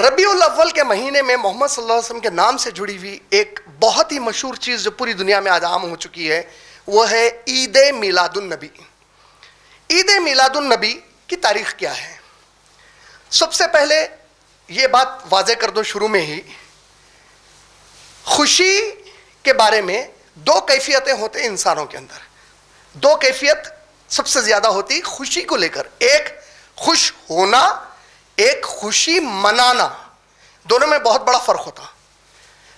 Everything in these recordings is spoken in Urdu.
ربیع الاول کے مہینے میں محمد صلی اللہ علیہ وسلم کے نام سے جڑی ہوئی ایک بہت ہی مشہور چیز جو پوری دنیا میں آج عام ہو چکی ہے وہ ہے عید میلاد النبی. عید میلاد النبی کی تاریخ کیا ہے؟ سب سے پہلے یہ بات واضح کر دو شروع میں ہی، خوشی کے بارے میں دو کیفیتیں ہوتے ہیں انسانوں کے اندر. دو کیفیت سب سے زیادہ ہوتی خوشی کو لے کر، ایک خوش ہونا، ایک خوشی منانا. دونوں میں بہت بڑا فرق ہوتا.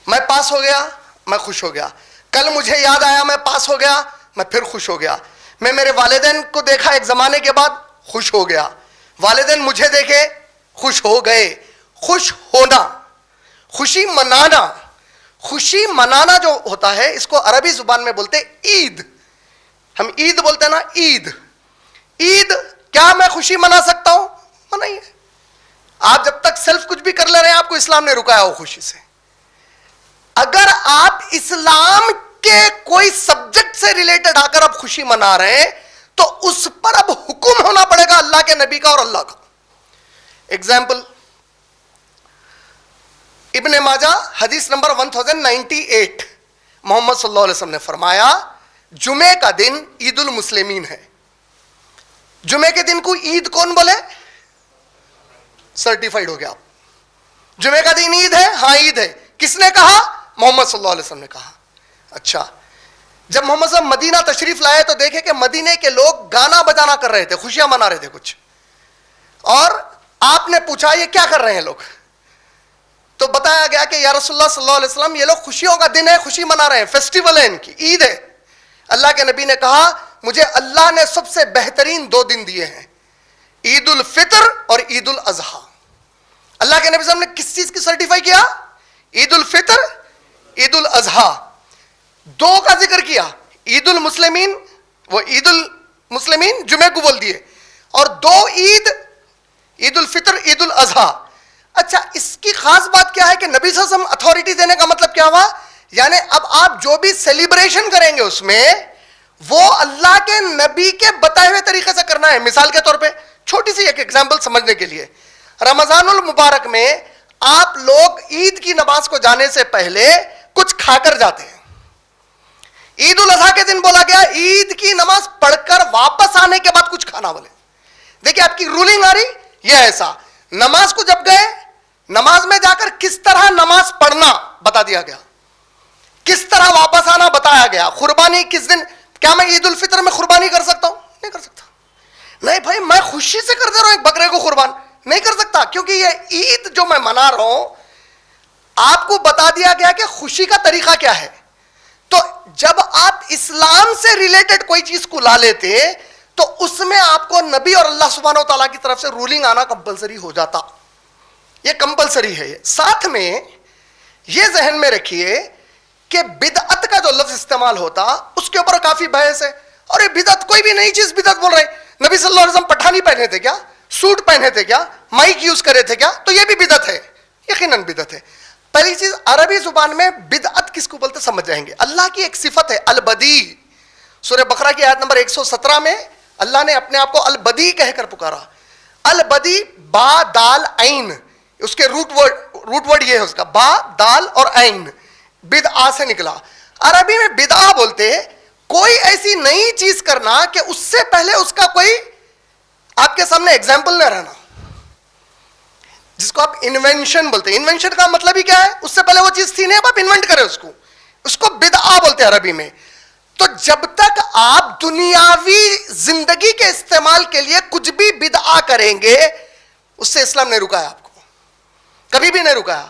میں پاس ہو گیا، میں خوش ہو گیا. کل مجھے یاد آیا میں پاس ہو گیا، میں پھر خوش ہو گیا. میں میرے والدین کو دیکھا ایک زمانے کے بعد، خوش ہو گیا. والدین مجھے دیکھے، خوش ہو گئے. خوش ہونا، خوشی منانا. خوشی منانا جو ہوتا ہے اس کو عربی زبان میں بولتے عید. ہم عید بولتے ہیں نا، عید. عید کیا میں خوشی منا سکتا ہوں؟ منائیے. آپ جب تک سیلف کچھ بھی کر لے رہے ہیں آپ کو اسلام نے رکایا ہو خوشی سے. اگر آپ اسلام کے کوئی سبجیکٹ سے ریلیٹڈ آ کر اب خوشی منا رہے ہیں تو اس پر اب حکم ہونا پڑے گا اللہ کے نبی کا اور اللہ کا. ایگزامپل ابن ماجہ حدیث نمبر 1098، محمد صلی اللہ علیہ وسلم نے فرمایا جمعے کا دن عید المسلمین ہے. جمعے کے دن کو عید کون بولے؟ سرٹیفائیڈ ہو گیا آپ. جمعے کا دن عید ہے، ہاں عید ہے. کس نے کہا؟ محمد صلی اللہ علیہ وسلم نے کہا. اچھا، جب محمد صلی اللہ علیہ وسلم مدینہ تشریف لائے تو دیکھے کہ مدینے کے لوگ گانا بجانا کر رہے تھے، خوشیاں منا رہے تھے کچھ. اور آپ نے پوچھا یہ کیا کر رہے ہیں لوگ؟ تو بتایا گیا کہ یا رسول اللہ صلی اللہ علیہ وسلم یہ لوگ خوشیوں کا دن ہے، خوشی منا رہے ہیں، فیسٹیول ہے ان کی، عید ہے. اللہ کے نبی نے کہا مجھے اللہ نے سب سے بہترین دو دن دیے ہیں، عید الفطر اور عید الاضحیٰ. اللہ کے نبی صلی اللہ علیہ وسلم نے کس چیز کی سرٹیفائی کیا؟ عید الفطر، عید الاضحیٰ. دو کا ذکر کیا. عید المسلمین، وہ عید المسلمین جمعے کو بول دیے، اور دو عید، عید الفطر، عید الاضحیٰ. اچھا، اس کی خاص بات کیا ہے کہ نبی صلی اللہ علیہ وسلم اتھارٹی دینے کا مطلب کیا ہوا؟ یعنی اب آپ جو بھی سیلیبریشن کریں گے اس میں وہ اللہ کے نبی کے بتائے ہوئے طریقے سے کرنا ہے. مثال کے طور پہ چھوٹی سی ایک ایگزامپل سمجھنے کے لیے، رمضان المبارک میں آپ لوگ عید کی نماز کو جانے سے پہلے کچھ کھا کر جاتے ہیں. عید الاضحیٰ کے دن بولا گیا عید کی نماز پڑھ کر واپس آنے کے بعد کچھ کھانا بولے. دیکھیں آپ کی رولنگ آ رہی یہ ایسا. نماز کو جب گئے، نماز میں جا کر کس طرح نماز پڑھنا بتا دیا گیا، کس طرح واپس آنا بتایا گیا. قربانی کس دن؟ کیا میں عید الفطر میں قربانی کر سکتا ہوں؟ نہیں کر سکتا. نہیں بھائی میں خوشی سے کر دے رہا ہوں ایک بکرے کو قربان، نہیں کر سکتا، کیونکہ یہ عید جو میں منا رہا ہوں آپ کو بتا دیا گیا کہ خوشی کا طریقہ کیا ہے. تو جب آپ اسلام سے ریلیٹڈ کوئی چیز کو لا لیتے تو اس میں آپ کو نبی اور اللہ سبحانہ و تعالیٰ کی طرف سے رولنگ آنا کمپلسری ہو جاتا. یہ کمپلسری ہے. ساتھ میں یہ ذہن میں رکھیے کہ بدعت کا جو لفظ استعمال ہوتا اس کے اوپر کافی بحث ہے. اور یہ بدعت کوئی بھی نئی چیز بدعت بول رہے ہیں. نبی صلی اللہ علیہ وسلم پٹھانی پہنے تھے کیا؟ سوٹ پہنے تھے کیا؟ مائک یوز کرے تھے کیا؟ تو یہ بھی بدعت ہے، یقیناً بدعت ہے. پہلی چیز عربی زبان میں بدعت کس کو بولتے سمجھ جائیں گے. اللہ کی ایک صفت ہے البدی. سورہ بقرہ کی آیت نمبر 117 میں اللہ نے اپنے آپ کو البدی کہہ کر پکارا. البدی با دال عین، اس کے روٹ ورڈ یہ ہے اس کا، با دال اور عین، بدعا سے نکلا. عربی میں بدعا بولتے کوئی ایسی نئی چیز کرنا کہ اس سے پہلے اس کا کوئی آپ کے سامنے ایگزامپل نہ رہنا، جس کو آپ انوینشن بولتے ہیں. انوینشن کا مطلب ہی کیا ہے؟ اس سے پہلے وہ چیز تھی نہیں، اب آپ انوینٹ کریں اس کو بدعا بولتے ہیں عربی میں. تو جب تک آپ دنیاوی زندگی کے استعمال کے لیے کچھ بھی بدعا کریں گے اس سے اسلام نے رکایا آپ کو، کبھی بھی نہیں رکایا.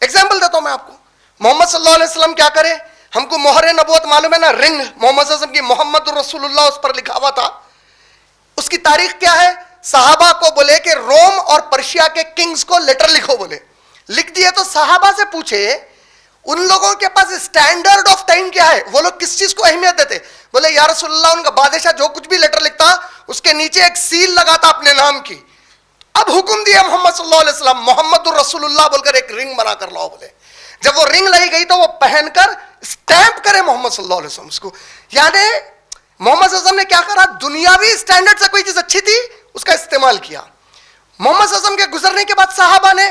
ایگزامپل دیتا ہوں میں آپ کو. محمد صلی اللہ علیہ وسلم کیا کرے؟ ہم کو مہر نبوت معلوم ہے نا، رنگ محمد صلی اللہ علیہ وسلم کی محمد رسول اللہ اس پر لکھا ہوا تھا. اس کی تاریخ کیا ہے؟ صحابہ کو بولے کہ روم اور پرشیا کے کنگز کو لیٹر لکھو، بولے لکھ دیے. تو صحابہ سے پوچھے ان لوگوں کے پاس اسٹینڈرڈ آف ٹائم کیا ہے، وہ لوگ کس چیز کو اہمیت دیتے؟ بولے یا رسول اللہ ان کا بادشاہ جو کچھ بھی لیٹر لکھتا اس کے نیچے ایک سیل لگاتا اپنے نام کی. اب حکم دیا محمد صلی اللہ علیہ وسلم محمد الرسول اللہ بول کر ایک رنگ بنا کر لاؤ. بولے جب وہ رنگ لگی گئی تو وہ پہن کر اسٹیمپ کرے محمد صلی اللہ علیہ وسلم اس کو. یعنی محمد صلی اللہ علیہ وسلم نے کیا کرا؟ دنیاوی اسٹینڈرڈ سے کوئی چیز اچھی تھی اس کا استعمال کیا. محمد صلی اللہ علیہ وسلم کے گزرنے کے بعد صحابہ نے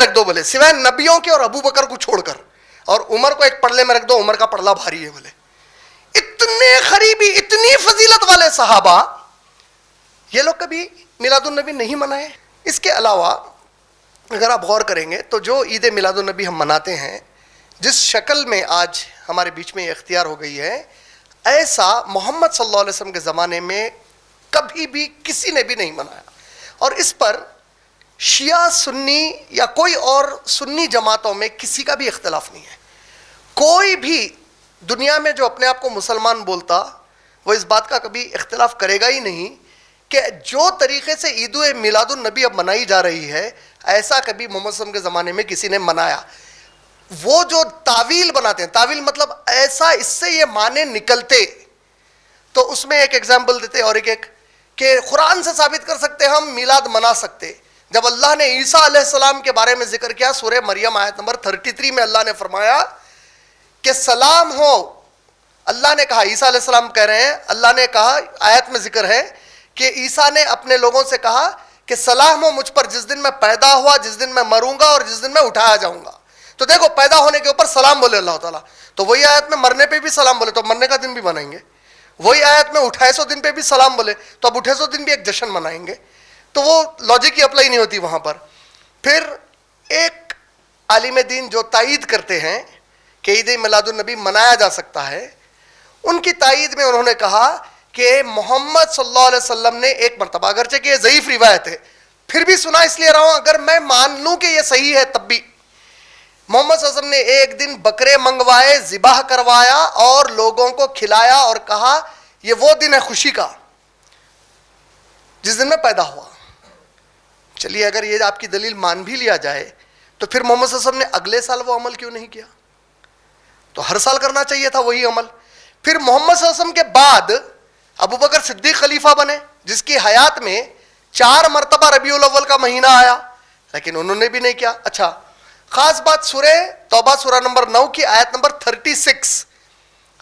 رکھ دو بولے, سوائے نبیوں کے اور ابو بکر کو چھوڑ کر, اور عمر کو ایک پڑلے میں رکھ دو, عمر کا پڑلا بھاری ہے بولے. اتنے قریبی, اتنی فضیلت والے صحابہ, یہ لوگ کبھی میلاد النبی نہیں منائے. اس کے علاوہ اگر آپ غور کریں گے تو جو عید میلاد النبی ہم مناتے ہیں, جس شکل میں آج ہمارے بیچ میں یہ اختیار ہو گئی ہے, ایسا محمد صلی اللہ علیہ وسلم کے زمانے میں کبھی بھی کسی نے بھی نہیں منایا. اور اس پر شیعہ سنی یا کوئی اور سنی جماعتوں میں کسی کا بھی اختلاف نہیں ہے. کوئی بھی دنیا میں جو اپنے آپ کو مسلمان بولتا وہ اس بات کا کبھی اختلاف کرے گا ہی نہیں کہ جو طریقے سے عید میلاد النبی اب منائی جا رہی ہے, ایسا کبھی محمد صلی اللہ علیہ وسلم کے زمانے میں کسی نے منایا. وہ جو تعویل بناتے ہیں, تعویل مطلب ایسا اس سے یہ معنی نکلتے, تو اس میں ایک ایگزامپل دیتے اور ایک کہ قرآن سے ثابت کر سکتے ہم میلاد منا سکتے. جب اللہ نے عیسیٰ علیہ السلام کے بارے میں ذکر کیا, سورہ مریم آیت نمبر 33 میں اللہ نے فرمایا کہ سلام ہو, اللہ نے کہا, عیسیٰ علیہ السلام کہہ رہے ہیں, اللہ نے کہا, آیت میں ذکر ہے کہ عیسیٰ نے اپنے لوگوں سے کہا کہ سلام ہو مجھ پر جس دن میں پیدا ہوا, جس دن میں مروں گا اور جس دن میں اٹھایا جاؤں گا. تو دیکھو, پیدا ہونے کے اوپر سلام بولے اللہ تعالیٰ, تو وہی آیت میں مرنے پہ بھی سلام بولے, تو مرنے کا دن بھی منائیں گے. وہی آیت میں 2800 دن پہ بھی سلام بولے, تو اب 2800 دن بھی ایک جشن منائیں گے. تو وہ لاجک ہی اپلائی نہیں ہوتی وہاں پر. پھر ایک عالم دین جو تائید کرتے ہیں کہ عید میلاد النبی منایا جا سکتا ہے, ان کی تائید میں انہوں نے کہا کہ محمد صلی اللہ علیہ وسلم نے ایک مرتبہ, اگرچہ کہ یہ ضعیف روایت ہے, پھر بھی سنا اس لیے رہا ہوں, اگر میں مان لوں کہ یہ صحیح ہے تب بھی, محمد صلی اللہ علیہ وسلم نے ایک دن بکرے منگوائے, ذبح کروایا اور لوگوں کو کھلایا اور کہا یہ وہ دن ہے خوشی کا جس دن میں پیدا ہوا. چلیے اگر یہ آپ کی دلیل مان بھی لیا جائے تو پھر محمد صلی اللہ علیہ وسلم نے اگلے سال وہ عمل کیوں نہیں کیا؟ تو ہر سال کرنا چاہیے تھا وہی عمل. پھر محمد صلی اللہ علیہ وسلم کے بعد ابو بکر صدیق خلیفہ بنے, جس کی حیات میں 4 مرتبہ ربیع الاول کا مہینہ آیا, لیکن انہوں نے بھی نہیں کیا. اچھا, خاص بات سورہ توبہ سورہ نمبر 9 کی آیت نمبر 36,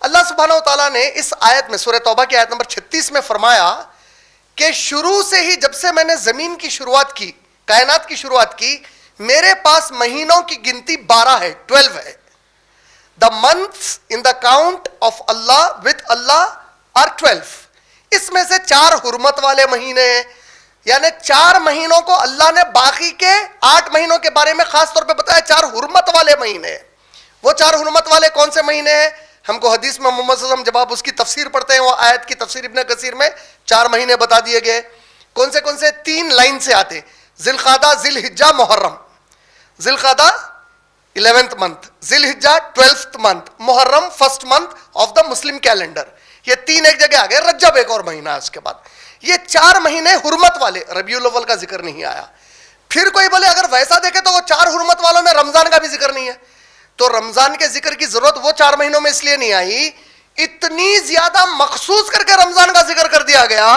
اللہ سبحانہ و تعالیٰ نے اس آیت میں, سورہ توبہ کی آیت نمبر 36 میں فرمایا کہ شروع سے ہی جب سے میں نے زمین کی شروعات کی, کائنات کی شروعات کی, میرے پاس مہینوں کی گنتی 12 ہے, 12 ہے. The months in the count of Allah with Allah are 12. اس میں سے 4 حرمت والے مہینے ہیں, یعنی 4 مہینوں کو اللہ نے باقی کے 8 مہینوں کے بارے میں خاص طور پہ بتایا 4 حرمت والے مہینے ہیں. وہ 4 حرمت والے کون سے مہینے ہیں؟ ہم کو حدیث میں محمد صلی اللہ علیہ وسلم جب آپ اس کی تفسیر پڑھتے ہیں, وہ آیت کی تفسیر ابن کثیر میں 4 مہینے بتا دیے گئے. کون سے 3 لائن سے آتے, ذی القعدہ, ذی الحجہ, محرم. ذی القعدہ 11th month, ذی الحجہ 12th month, Muharram 1st month of the Muslim calendar. یہ 3 ایک جگہ آ گئے, رجب ایک اور مہینہ ہے اس کے بعد. یہ 4 مہینے حرمت والے, ربیع الاول کا ذکر نہیں آیا. پھر کوئی بولے اگر ویسا دیکھے تو وہ 4 حرمت والوں میں رمضان کا بھی ذکر نہیں ہے, تو رمضان کے ذکر کی ضرورت وہ 4 مہینوں میں اس لیے نہیں آئی, اتنی زیادہ مخصوص کر کے رمضان کا ذکر کر دیا گیا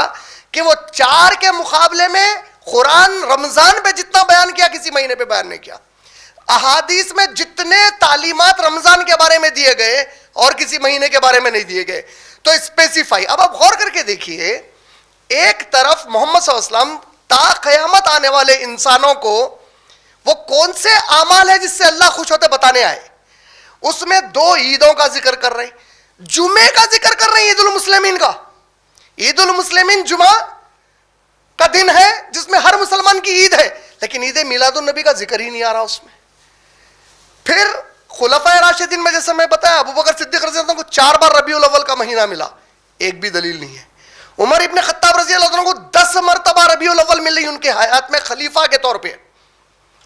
کہ وہ 4 کے مقابلے میں قرآن رمضان پہ جتنا بیان کیا کسی مہینے پہ بیان نہیں کیا. احادیث میں جتنے تعلیمات رمضان کے بارے میں دیے گئے اور کسی مہینے کے بارے میں نہیں دیے گئے. تو اسپیسیفائی, اب آپ غور کر کے دیکھیے, ایک طرف محمد صلی اللہ علیہ وسلم تا قیامت آنے والے انسانوں کو وہ کون سے اعمال ہے جس سے اللہ خوش ہوتے بتانے آئے, اس میں 2 عیدوں کا ذکر کر رہے ہیں, جمعے کا ذکر کر رہے ہیں, عید المسلمین کا. عید المسلمین جمعہ کا دن ہے جس میں ہر مسلمان کی عید ہے, لیکن عید میلاد النبی کا ذکر ہی نہیں آ رہا اس میں. پھر خلفائے راشدین میں جیسے میں بتایا, ابو بکر صدیق رضی اللہ عنہ کو 4 بار ربیع الاول کا مہینہ ملا, ایک بھی دلیل نہیں ہے. عمر ابن خطاب رضی اللہ عنہ کو 10 مرتبہ ربیع الاول ملی ان کے حیات میں خلیفہ کے طور پہ,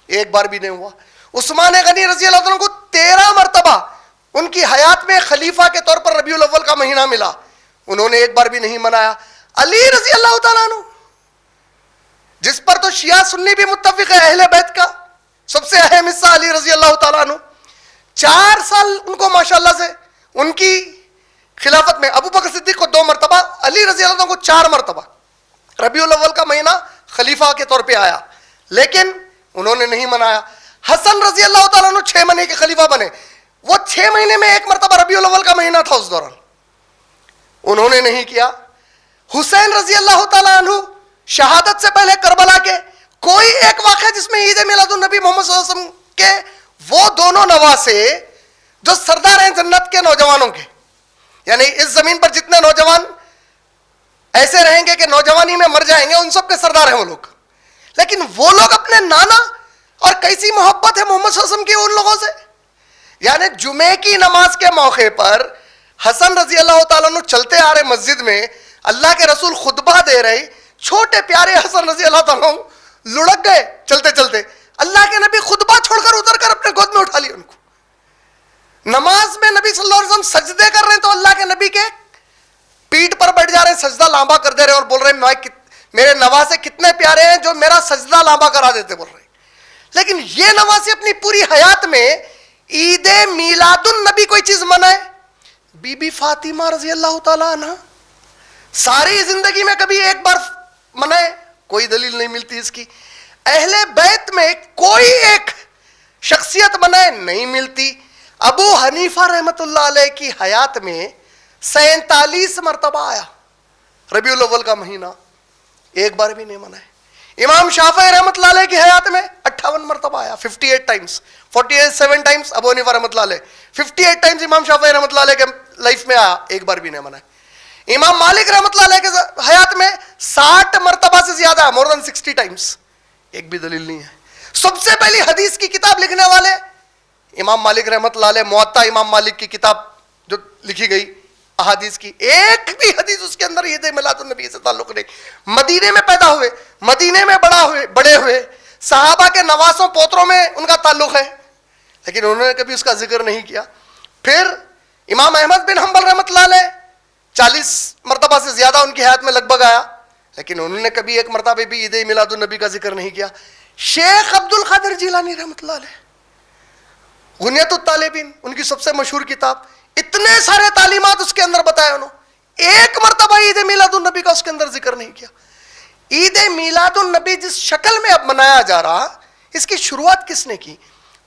ایک بار بھی نہیں ہوا. عثمان غنی رضی اللہ عنہ کو 13 مرتبہ ان کی حیات میں خلیفہ کے طور پر ربیع الاول کا مہینہ ملا, انہوں نے ایک بار بھی نہیں منایا. علی رضی اللہ تعالیٰ عنہ, جس پر تو شیعہ سنی بھی متفق ہے, اہل بیت کا سب سے اہم حصہ علی رضی اللہ تعالیٰ عنہ, 4 سال ان کو ماشاءاللہ سے ان کی خلافت میں, ابو بکر صدیق کو 2 مرتبہ, علی رضی اللہ عنہ کو 4 مرتبہ ربیع الاول کا مہینہ خلیفہ کے طور پہ آیا, لیکن انہوں نے نہیں منایا. حسن رضی اللہ تعالیٰ عنہ 6 مہینے کے خلیفہ بنے, وہ 6 مہینے میں 1 مرتبہ ربیع الاول کا مہینہ تھا اس دوران, انہوں نے نہیں کیا. حسین رضی اللہ تعالیٰ عنہ شہادت سے پہلے کربلا کے کوئی ایک واقعہ جس میں عید میلاد النبی محمد صلی اللہ علیہ وسلم کے وہ دونوں نواسے جو سردار ہیں جنت کے نوجوانوں کے، یعنی اس زمین پر جتنے نوجوان ایسے رہیں گے کہ نوجوانی میں مر جائیں گے، ان سب کے سردار ہیں وہ لوگ. لیکن وہ لوگ اپنے نانا، اور کیسی محبت ہے محمد صلی اللہ علیہ وسلم کی ان لوگوں سے. یعنی جمعے کی نماز کے موقع پر حسن رضی اللہ تعالیٰ عنہ چلتے آ رہے مسجد میں، اللہ کے رسول خطبہ دے رہے، چھوٹے پیارے حسن رضی اللہ تعالیٰ عنہ لڑک گئے چلتے چلتے. اللہ کے نبی خطبہ چھوڑ کر اتر کر اپنے گود میں اٹھا لیا ان کو. نماز میں نبی صلی اللہ علیہ وسلم سجدے کر رہے ہیں تو اللہ کے نبی کے پیٹ پر بیٹھ جا رہے ہیں، سجدہ لامبا کر دے رہے ہیں اور بول رہے ہیں میرے نواسے کتنے پیارے ہیں جو میرا سجدہ لامبا کرا دیتے، بول رہے ہیں. لیکن یہ نواسے اپنی پوری حیات میں عید میلاد النبی کوئی چیز منائے. بی بی فاطمہ رضی اللہ تعالیٰ عنہ ساری زندگی میں کبھی ایک بار منائے؟ کوئی دلیل نہیں ملتی اس کی. اہل بیت میں کوئی ایک شخصیت منائے؟ نہیں ملتی. ابو حنیفہ رحمت اللہ علیہ کی حیات میں 47 مرتبہ آیا ربیع الاول کا مہینہ، ایک بار بھی نہیں منائے. امام شافعی رحمت اللہ علیہ کی حیات میں 58 مرتبہ آیا، 58 ٹائمز، 47 ٹائمز ابو حنیفہ رحمت اللہ علیہ، 58 ٹائمز امام شافعی رحمت اللہ علیہ کے لائف میں آیا، ایک بار بھی نہیں منائے. امام مالک رحمت اللہ علیہ کے حیات میں 60 مرتبہ سے زیادہ ہے، more than 60 ٹائمز، ایک بھی دلیل نہیں ہے. سب سے پہلی حدیث کی کتاب لکھنے والے امام مالک رحمت اللہ علیہ، موطا امام مالک کی کتاب جو لکھی گئی احادیث کی، ایک بھی حدیث اس کے اندر عید میلاد النبی سے تعلق نہیں. مدینے میں پیدا ہوئے، مدینے میں بڑے ہوئے، صحابہ کے نواسوں پوتروں میں ان کا تعلق ہے، لیکن انہوں نے کبھی اس کا ذکر نہیں کیا. پھر امام احمد بن حنبل رحمت اللہ علیہ 40 مرتبہ سے زیادہ ان کی حیات میں لگ بھگ آیا، لیکن انہوں نے کبھی ایک مرتبہ بھی عید میلاد النبی کا ذکر نہیں کیا. شیخ عبد القادر جیلانی رحمت اللہ علیہ، غنیت الطالبین ان کی سب سے مشہور کتاب، اتنے سارے تعلیمات اس کے اندر بتائے انہوں، ایک مرتبہ عید میلاد النبی کا اس کے اندر ذکر نہیں کیا. عید میلاد النبی جس شکل میں اب منایا جا رہا، اس کی شروعات کس نے کی؟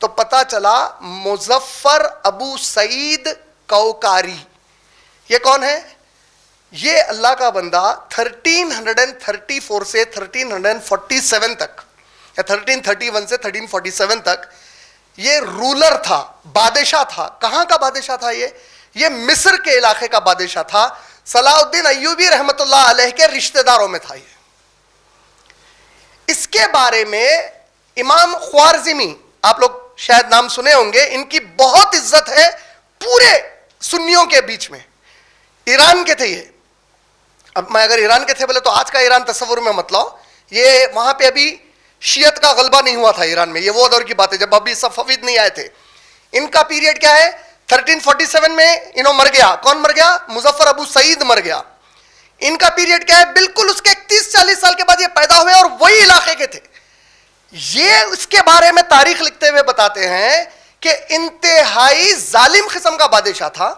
تو پتا چلا مظفر ابو سعید کوکاری. یہ کون ہے؟ یہ اللہ کا بندہ 1334 سے 1347 تک یا 1331 سے 1347 تک یہ رولر تھا، بادشاہ تھا. کہاں کا بادشاہ تھا؟ یہ مصر کے علاقے کا بادشاہ تھا. صلاح الدین ایوبی رحمت اللہ علیہ کے رشتہ داروں میں تھا یہ. اس کے بارے میں امام خوارزمی، آپ لوگ شاید نام سنے ہوں گے، ان کی بہت عزت ہے پورے سنیوں کے بیچ میں. ایران کے تھے یہ. اب میں اگر ایران کے تھے بولے تو آج کا ایران تصور میں مت لاؤ، یہ وہاں پہ ابھی شیعت کا غلبہ نہیں ہوا تھا ایران میں، یہ وہ دور کی بات ہے جب ابھی صفوید نہیں آئے تھے. ان کا پیریڈ کیا ہے؟ 1347 میں انہوں مر گیا. کون مر گیا؟ مظفر ابو سعید مر گیا. ان کا پیریڈ کیا ہے؟ بالکل اس کے 30-40 سال کے بعد یہ پیدا ہوئے اور وہی علاقے کے تھے. یہ اس کے بارے میں تاریخ لکھتے ہوئے بتاتے ہیں کہ انتہائی ظالم قسم کا بادشاہ تھا.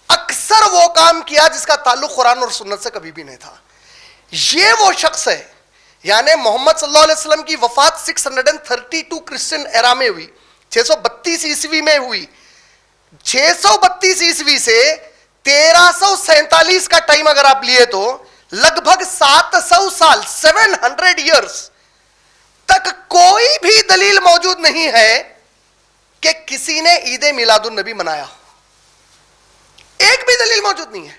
اکثر وہ کام کیا جس کا تعلق قرآن اور سنت سے کبھی بھی نہیں تھا. یہ وہ شخص ہے، یعنی محمد صلی اللہ علیہ وسلم کی وفات 632 کرسچن ایرا میں ہوئی، 632 عیسوی میں ہوئی. 632 عیسوی سے 1347 کا ٹائم اگر آپ لیے تو لگ بھگ 700 سال 700 ایئرس تک کوئی بھی دلیل موجود نہیں ہے کہ کسی نے عید میلاد النبی منایا. ایک بھی دلیل موجود نہیں ہے،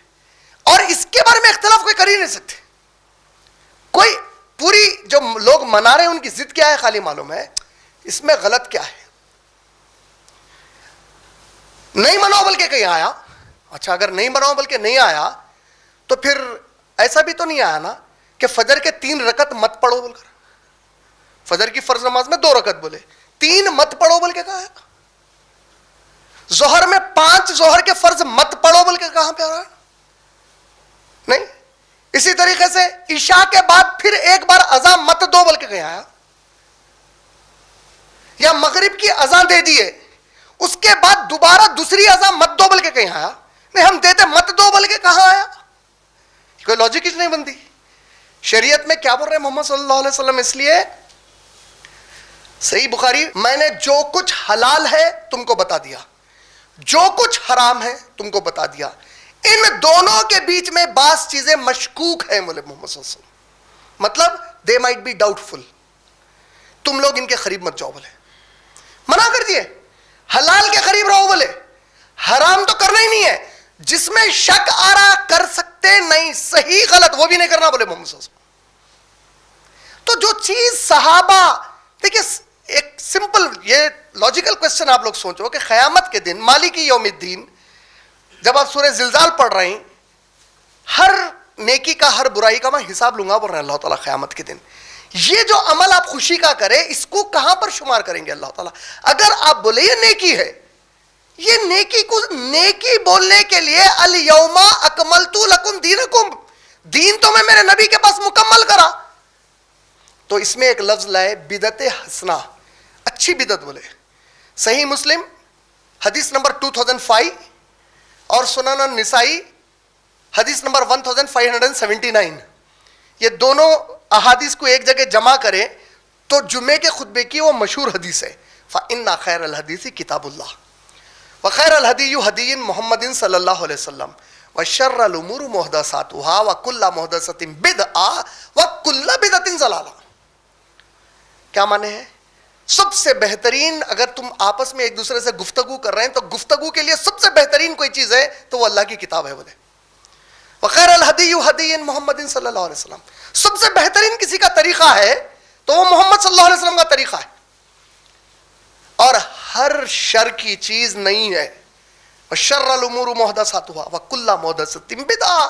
اور اس کے بارے میں اختلاف کوئی کر ہی نہیں سکتے. کوئی پوری جو لوگ منا رہے ہیں ان کی ضد کیا ہے خالی معلوم ہے، اس میں غلط کیا ہے. نہیں مناؤ بلکہ کہیں آیا. اچھا اگر نہیں مناؤ بلکہ نہیں آیا تو پھر ایسا بھی تو نہیں آیا نا کہ فجر کے 3 رکعت مت پڑھو بول کر، فجر کی فرض نماز میں 2 رکعت بولے، 3 مت پڑھو بول کے کہا ہے. ظہر میں 5 ظہر کے فرض مت پڑھو بول کے کہاں پہ آ رہا ہے؟ نہیں. اسی طریقے سے عشاء کے بعد پھر ایک بار اذان مت دو بول کے کہیں آیا؟ یا مغرب کی اذان دے دیے اس کے بعد دوبارہ دوسری اذان مت دو بول کے کہیں آیا؟ نہیں، ہم دیتے مت دو بول کے کہاں آیا؟ کوئی لاجک ہی نہیں بنتی. شریعت میں کیا بول رہے ہیں محمد صلی اللہ علیہ وسلم؟ اس لیے صحیح بخاری، میں نے جو کچھ حلال ہے تم کو بتا دیا، جو کچھ حرام ہے تم کو بتا دیا. ان دونوں کے بیچ میں بعض چیزیں مشکوک ہیں بولے محمد صلی اللہ علیہ وسلم، مطلب دے مائٹ بی ڈاؤٹ فل. تم لوگ ان کے قریب مت جاؤ بولے, منع کر دیے. حلال کے قریب رہو بولے, حرام تو کرنا ہی نہیں ہے, جس میں شک آ رہا کر سکتے نہیں, صحیح غلط وہ بھی نہیں کرنا بولے محمد صلی اللہ علیہ وسلم. تو جو چیز صحابہ, دیکھیے ایک سمپل یہ لاجیکل کوشچن آپ لوگ سوچو کہ قیامت کے دن مالکی یوم الدین جب آپ سورہ زلزال پڑھ رہے ہیں, ہر نیکی کا ہر برائی کا میں حساب لوں گا بول رہے ہیں اللہ تعالیٰ قیامت کے دن. یہ جو عمل آپ خوشی کا کریں اس کو کہاں پر شمار کریں گے اللہ تعالیٰ؟ اگر آپ بولے یہ نیکی ہے, یہ نیکی کو نیکی بولنے کے لیے الیوم اکملت لکم دینکم, دین تو میں میرے نبی کے پاس مکمل کرا, تو اس میں ایک لفظ لائے بدعت حسنہ, اچھی بدعت بولے. صحیح مسلم حدیث نمبر 2005 اور سنن النسائی حدیث نمبر 1579, یہ دونوں احادیث کو ایک جگہ جمع کریں تو جمعے کے خطبے کی وہ مشہور حدیث ہے, فَإِنَّ خَيْرَ الْحَدِيثِ كِتَابُ اللَّهِ وَخَيْرَ الْهَدِيِّ هَدِيِّ مُحَمَّدٍ صلی اللہ علیہ وسلم وَشَرَّ الْأُمُورِ مُحْدَثَاتُهَا وَكُلُّ مُحْدَثَةٍ بِدْعَةٌ وَكُلُّ بِدْعَةٍ ضَلَالَةٌ. کیا معنی ہے؟ سب سے بہترین, اگر تم آپس میں ایک دوسرے سے گفتگو کر رہے ہیں تو گفتگو کے لیے سب سے بہترین کوئی چیز ہے تو وہ اللہ کی کتاب ہے بولے. وخیر الہدی ہدی محمد صلی اللہ علیہ وسلم, سب سے بہترین کسی کا طریقہ ہے تو وہ محمد صلی اللہ علیہ وسلم کا طریقہ ہے, اور ہر شر کی چیز نہیں ہے. وشر الامور محدثاتها وکل محدثۃ بدعہ,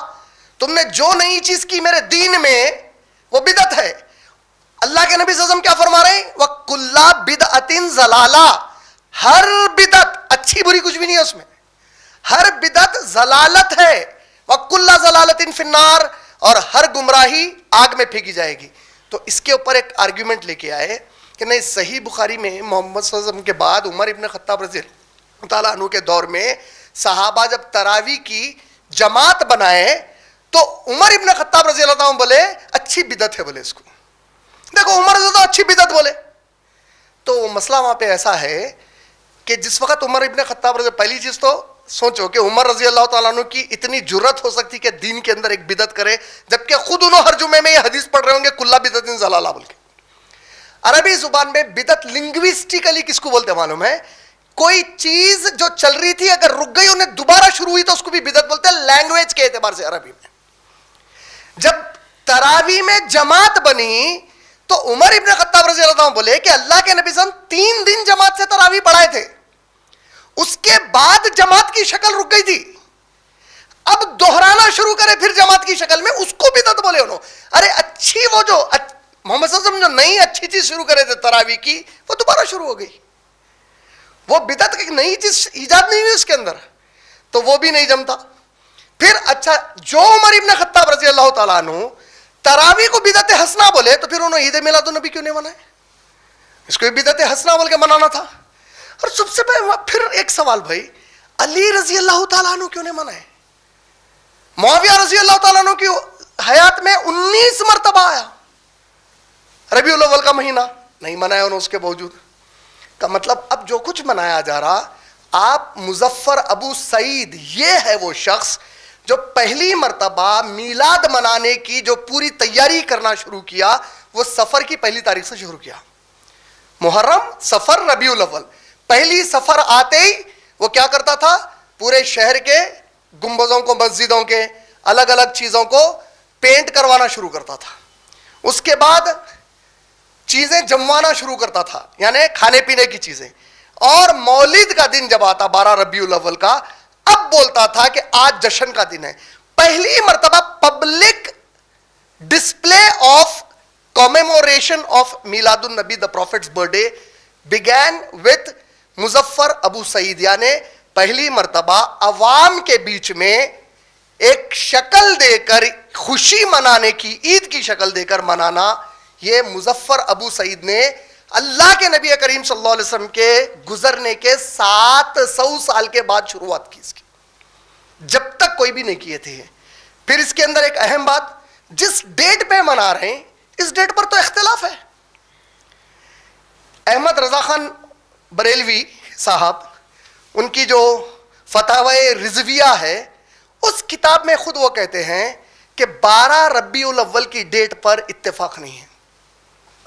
تم نے جو نئی چیز کی میرے دین میں وہ بدعت ہے. اللہ کے نبی صلی اللہ علیہ وسلم کیا فرما رہے ہیں؟ وَكُلَّ بِدْعَةٍ ضَلَالَةٍ, ہر بدعت, اچھی بری کچھ بھی نہیں ہے اس میں, ہر بدعت ضلالت ہے. وَكُلَّ ضَلَالَةٍ فِي النَّارِ, اور ہر گمراہی آگ میں پھینکی جائے گی. تو اس کے اوپر ایک آرگیومنٹ لے کے آئے کہ نہیں, صحیح بخاری میں محمد صلی اللہ علیہ وسلم کے بعد عمر ابن خطاب رضی اللہ تعالیٰ عنہ کے دور میں صحابہ جب تراویح کی جماعت بنائے تو عمر ابن خطاب رضی اللہ عنہ بولے اچھی بدعت ہے بولے اس کو. دیکھو عمر تو اچھی بدعت بولے. تو مسئلہ وہاں پہ ایسا ہے کہ جس وقت عمر ابن خطاب رضی, پہلی چیز تو سوچو کہ عمر رضی اللہ تعالیٰ عنہ کی اتنی جرت ہو سکتی کہ دین کے اندر ایک بدعت کرے, جبکہ خود انہوں ہر جمعے میں یہ حدیث پڑھ رہے ہوں گے کلّا بدعت ضلالہ بول کے. عربی زبان میں بدعت لنگوسٹیکلی کس کو بولتے ہیں معلوم ہے؟ کوئی چیز جو چل رہی تھی اگر رک گئی انہیں دوبارہ شروع ہوئی تو اس کو بھی بدعت بولتے ہیں, لینگویج کے اعتبار سے عربی میں. جب تراویح میں جماعت بنی تو عمر ابن خطاب رضی اللہ عنہ بولے کہ اللہ کے نبی صلی اللہ علیہ وسلم 3 دن جماعت سے تراویح پڑھائے تھے, اس کے بعد جماعت کی شکل رک گئی تھی, اب دہرانا شروع کرے پھر جماعت کی شکل میں, اس کو بدعت بولے انہوں. ارے اچھی وہ جو محمد صلی اللہ علیہ وسلم جو نئی اچھی چیز شروع کرے تھے تراویح کی وہ دوبارہ شروع ہو گئی. وہ بدعت کی نئی چیز ایجاد نہیں ہوئی اس کے اندر, تو وہ بھی نہیں جمتا. پھر اچھا جو عمر ابن خطاب رضی اللہ تعالیٰ عنہ تراویح کو بدعت حسنہ بولے تو پھر انہوں عید میلاد النبی کیوں نہیں منائے؟ اس کو بدعت حسنہ بول کے منانا تھا. اور سب سے پھر ایک سوال بھائی, علی رضی اللہ تعالیٰ عنہ کیوں نہیں منائے؟ معاویہ رضی اللہ تعالیٰ عنہ کی حیات میں 19 مرتبہ آیا, ربیع الاول کا مہینہ نہیں منایا انہوں اس کے باوجود. کا مطلب اب جو کچھ منایا جا رہا, آپ مظفر ابو سعید یہ ہے وہ شخص جو پہلی مرتبہ میلاد منانے کی جو پوری تیاری کرنا شروع کیا وہ سفر کی پہلی تاریخ سے شروع کیا. محرم, سفر, ربیع الاول, پہلی سفر آتے ہی وہ کیا کرتا تھا, پورے شہر کے گنبدوں کو, مسجدوں کے الگ الگ چیزوں کو پینٹ کروانا شروع کرتا تھا. اس کے بعد چیزیں جموانا شروع کرتا تھا, یعنی کھانے پینے کی چیزیں. اور مولد کا دن جب آتا 12 ربیع الاول کا, اب بولتا تھا کہ آج جشن کا دن ہے. پہلی مرتبہ public display of commemoration of Milad un-Nabi the prophet's birthday began with Muzaffar Abu Saeed, یعنی پہلی مرتبہ عوام کے بیچ میں ایک شکل دے کر خوشی منانے کی, عید کی شکل دے کر منانا, یہ مظفر ابو سعید نے اللہ کے نبی کریم صلی اللہ علیہ وسلم کے گزرنے کے 700 سال کے بعد شروعات کی اس کی, جب تک کوئی بھی نہیں کیے تھے. پھر اس کے اندر ایک اہم بات, جس ڈیٹ پہ منا رہے ہیں اس ڈیٹ پر تو اختلاف ہے. احمد رضا خان بریلوی صاحب, ان کی جو فتاوی رضویہ ہے اس کتاب میں خود وہ کہتے ہیں کہ 12 ربیع الاول کی ڈیٹ پر اتفاق نہیں ہے.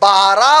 12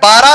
12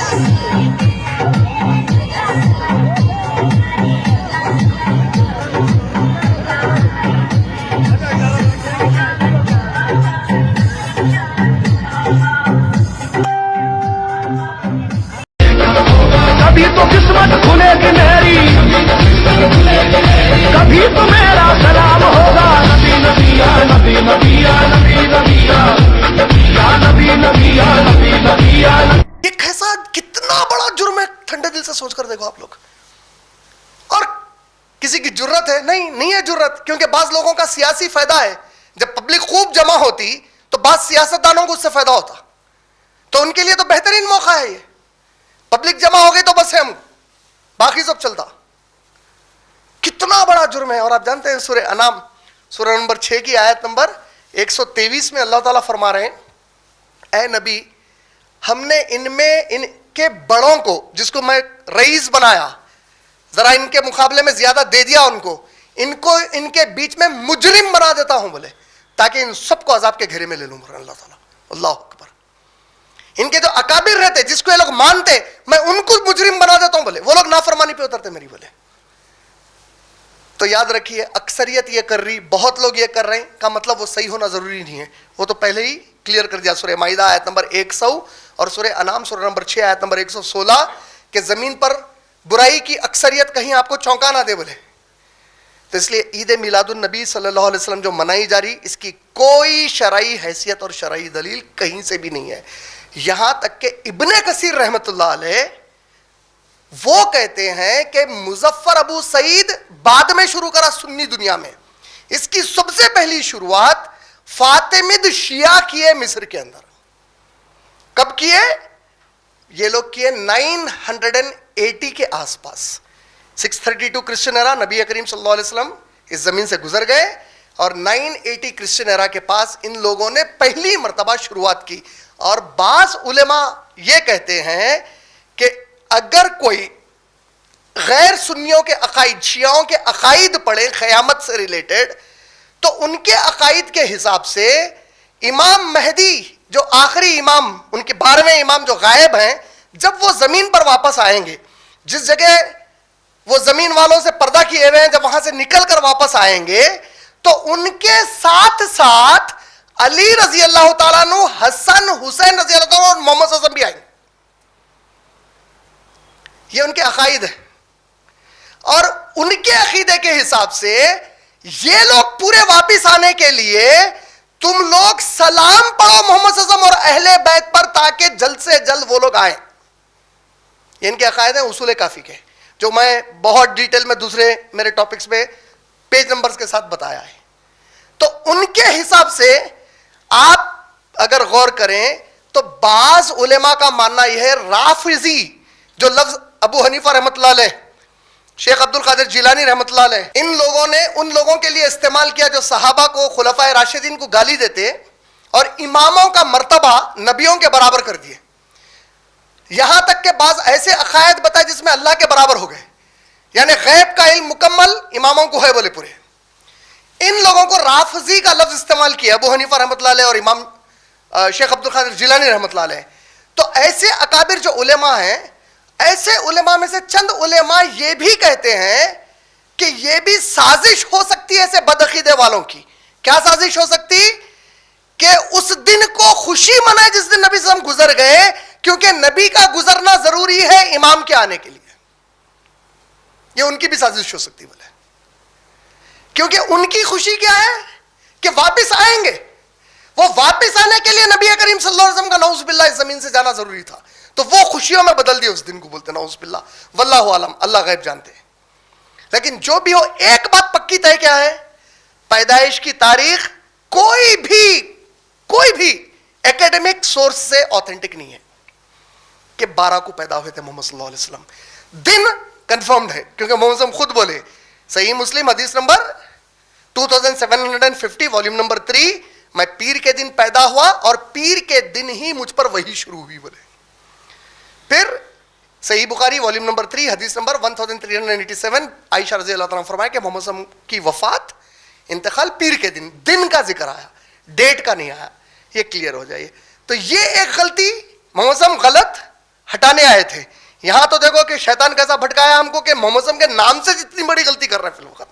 That's it. سے سوچ کر دیکھو آپ لوگ. اور کسی کی جرت ہے؟ نہیں ہے جرت, کیونکہ بعض لوگوں کا سیاسی فائدہ ہے. جب پبلک خوب جمع ہوتی تو بعض سیاستدانوں کو اس سے فائدہ ہوتا, تو ان کے لیے تو بہترین موقع ہے یہ. پبلک جمع ہو گئی تو بس ہم باقی سب چلتا. کتنا بڑا جرم ہے. اور آپ جانتے ہیں سورہ انعام سورہ نمبر 6 کی آیت نمبر 123 میں اللہ تعالیٰ فرما رہے ہیں, اے نبی ہم نے ان کے بڑوں کو, جس کو میں رئیس بنایا, ذرا ان کے مقابلے میں زیادہ دے دیا ان کو ان کے بیچ میں مجرم بنا دیتا ہوں بولے, تاکہ ان سب کو عذاب کے گھیرے میں لے لوں اللہ تعالیٰ. اللہ اکبر. ان کے جو اکابر رہتے, جس کو یہ لوگ مانتے, میں ان کو مجرم بنا دیتا ہوں بولے, وہ لوگ نافرمانی پہ اترتے میری بولے. تو یاد رکھیے, اکثریت یہ کر رہی, بہت لوگ یہ کر رہے ہیں, کا مطلب وہ صحیح ہونا ضروری نہیں ہے. وہ تو پہلے ہی کلیئر کر دیا سورہ مائدہ آیت نمبر 100 اور سورہ انعام سورہ نمبر 6 آیت نمبر 116 کہ زمین پر برائی کی اکثریت کہیں آپ کو چونکا نہ دے بولے. تو اس لیے عید میلاد النبی صلی اللہ علیہ وسلم جو منائی جا رہی, اس کی کوئی شرعی حیثیت اور شرعی دلیل کہیں سے بھی نہیں ہے. یہاں تک کہ ابن کثیر رحمت اللہ علیہ وہ کہتے ہیں کہ مظفر ابو سعید بعد میں شروع کرا سنی دنیا میں. اس کی سب سے پہلی شروعات فاطمید شیعہ کیے مصر کے اندر. کب کیے؟ یہ لوگ کیے 980 کے آس پاس. 632 کرسچن ایرا, نبی کریم صلی اللہ علیہ وسلم اس زمین سے گزر گئے, اور 980 کرسچن ایرا کے پاس ان لوگوں نے پہلی مرتبہ شروعات کی. اور بعض علماء یہ کہتے ہیں کہ اگر کوئی غیر سنیوں کے عقائد, شیعوں کے عقائد پڑھے قیامت سے ریلیٹڈ, تو ان کے عقائد کے حساب سے امام مہدی جو آخری امام, ان کے 12ویں امام جو غائب ہیں, جب وہ زمین پر واپس آئیں گے, جس جگہ وہ زمین والوں سے پردہ کیے ہوئے ہیں, جب وہاں سے نکل کر واپس آئیں گے تو ان کے ساتھ ساتھ علی رضی اللہ تعالیٰ عنہ, حسن حسین رضی اللہ تعالیٰ عنہ اور محمد صلی اللہ علیہ وسلم بھی آئیں گے. یہ ان کے عقائد ہیں. اور ان کے عقیدے کے حساب سے یہ لوگ پورے واپس آنے کے لیے تم لوگ سلام پڑھو محمد صلی اللہ علیہ وسلم اور اہل بیت پر, تاکہ جلد سے جلد وہ لوگ آئیں. یہ ان کے عقائد ہیں اصول کافی کے, جو میں بہت ڈیٹیل میں دوسرے میرے ٹاپکس میں پیج نمبرز کے ساتھ بتایا ہے. تو ان کے حساب سے آپ اگر غور کریں تو بعض علماء کا ماننا یہ ہے, رافضی جو لفظ ابو حنیفہ رحمۃ اللہ علیہ, شیخ عبد القادر جیلانی رحمۃ اللہ علیہ, ان لوگوں نے ان لوگوں کے لیے استعمال کیا جو صحابہ کو, خلفائے راشدین کو گالی دیتے اور اماموں کا مرتبہ نبیوں کے برابر کر دیے. یہاں تک کہ بعض ایسے عقائد بتائے جس میں اللہ کے برابر ہو گئے, یعنی غیب کا علم مکمل اماموں کو ہے بولے پورے. ان لوگوں کو رافضی کا لفظ استعمال کیا ابو حنیفہ رحمۃ اللہ علیہ اور امام شیخ عبد القادر جیلانی رحمۃ اللہ علیہ. تو ایسے اکابر جو علماء ہیں, ایسے علماء میں سے چند علماء یہ بھی کہتے ہیں کہ یہ بھی سازش ہو سکتی ہے ایسے بدعقیدے والوں کی. کیا سازش ہو سکتی؟ کہ اس دن کو خوشی منائے جس دن نبی صلی اللہ علیہ وسلم گزر گئے, کیونکہ نبی کا گزرنا ضروری ہے امام کے آنے کے لیے. یہ ان کی بھی سازش ہو سکتی بولے, کیونکہ ان کی خوشی کیا ہے کہ واپس آئیں گے. وہ واپس آنے کے لیے نبی کریم صلی اللہ علیہ وسلم کا نعوذ باللہ اس زمین سے جانا ضروری تھا, تو وہ خوشیوں میں بدل دیا اس دن کو, بولتے نعوذ باللہ, واللہ عالم, اللہ غیب جانتے ہیں. لیکن جو بھی ہو, ایک بات پکی طے کیا ہے, پیدائش کی تاریخ کوئی بھی ایکیڈمک سورس سے آتھینٹک نہیں ہے کہ 12 کو پیدا ہوئے تھے محمد صلی اللہ علیہ وسلم. دن کنفرمڈ ہے کیونکہ محمد صلی اللہ علیہ وسلم خود بولے, صحیح مسلم حدیث نمبر 2750 والیوم نمبر 3, میں پیر کے دن پیدا ہوا اور پیر کے دن ہی مجھ پر وحی شروع ہوئی بولے. پھر صحیح بخاری والیوم نمبر 3 حدیث نمبر 1387, عائشہ رضی اللہ تعالیٰ فرمایا کہ محمد صلی اللہ علیہ وسلم کی وفات, انتقال پیر کے دن کا ذکر آیا, ڈیٹ کا نہیں آیا. یہ کلیئر ہو جائے. تو یہ ایک غلطی محمد صلی اللہ علیہ وسلم غلط ہٹانے آئے تھے. یہاں تو دیکھو کہ شیطان کیسا بھٹکایا ہم کو کہ محمد صلی اللہ علیہ وسلم کے نام سے جتنی بڑی غلطی کر رہے ہیں فی الوقت.